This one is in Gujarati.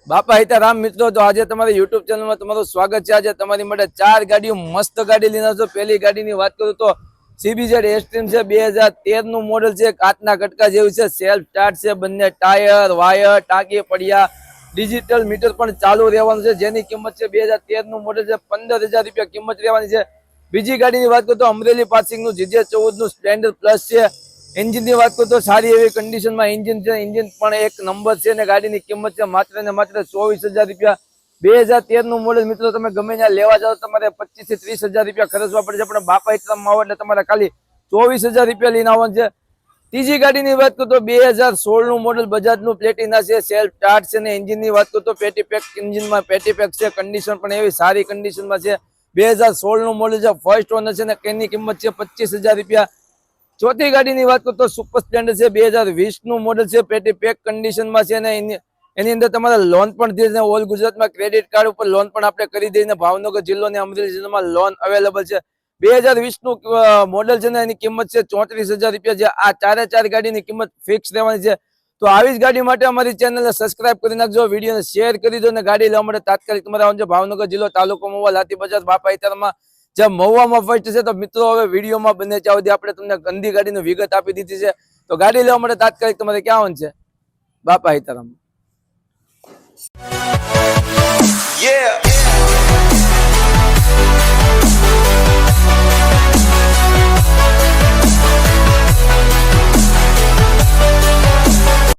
બાપા હિતારામ મિત્રો, તો આજે તમારી યુટ્યુબ ચેનલમાં તમારું સ્વાગત છે। આજે તમારી માટે ચાર ગાડીઓ મસ્ત ગાડી લઈને આવ્યો છું। પહેલી ગાડીની વાત કરું તો CBZ એક્સ્ટ્રીમ છે, 2013 નું મોડેલ છે। કાચના કટકા જેવું છે, સેલ્ફ સ્ટાર્ટ છે, બંને ટાયર વાયર ટાંકી પડ્યા, ડિજિટલ મીટર પણ ચાલુ રહેવાનું છે। જેની કિંમત છે 2013 નું મોડેલ છે, 15,000 રૂપિયા કિંમત રહેવાની છે। બીજી ગાડીની વાત કરું તો અમરેલી પાસિંગ નું GJ14 નું સ્પ્લેન્ડર પ્લસ છે। એન્જિન ની વાત કરું તો સારી એવી કન્ડિશનમાં એન્જિન છે, એન્જિન પણ એક નંબર છે ને ગાડીની કિંમત છે માત્ર ને માત્ર 24,000 રૂપિયા। 2013 નું મોડેલ મિત્રો, તમે ગમે ત્યાં લેવા જાઓ તમારે 25 થી 30,000 રૂપિયા ખર્ચવા પડે છે, પણ બાપા હિતારામમાં આવો એટલે તમારે ખાલી 24,000 રૂપિયા લઈને આવવાનું છે। ત્રીજી ગાડીની વાત કરું તો 2016 નું મોડેલ બજાજ નું પ્લેટિના છે, સેલ્ફ સ્ટાર્ટ છે ને એન્જિન ની વાત કરું તો પેટી પેક એન્જિનમાં પેટી પેક છે, કન્ડિશન પણ એવી સારી કન્ડિશનમાં છે। 2016 નું મોડેલ છે, ફર્સ્ટ ઓનર છે ને તેની કિંમત છે 25,000 રૂપિયા। ચોથી ગાડીની વાત કરું તો સુપર સ્પ્લેન્ડર છે, 2020 નું મોડેલ છે, પેટી પેક કન્ડિશનમાં છે ને એની અંદર તમારે લોન પણ થઈ જાય। ઓલ ગુજરાતમાં ક્રેડિટ કાર્ડ ઉપર લોન પણ આપણે કરી દઈને ભાવનગર જિલ્લો અને અમરેલી જિલ્લામાં લોન અવેલેબલ છે। 2020 નું મોડેલ છે ને એની કિંમત છે 34,000 રૂપિયા છે। આ ચારે ચાર ગાડીની કિંમત ફિક્સ રહેવાની છે। તો આવી જ ગાડી માટે અમારી ચેનલને સબસ્ક્રાઇબ કરી નાખજો, વિડીયોને શેર કરી દો અને ગાડી લેવા માટે તાત્કાલિક તમારે આવજો ભાવનગર જિલ્લો, તાલુકો મહુવા, લાઠી બજાર, બાપા હિતારામમાં જે મહુવામાં ફર્સ્ટ છે। તો મિત્રો હવે વિડીયોમાં બને ત્યાં સુધી આપણે તમને ગંદી ગાડીની વિગત આપી દીધી છે। તો ગાડી લેવા માટે તાત્કાલિક તમારે ક્યાં આવવાનું છે? બાપા હિતારામ।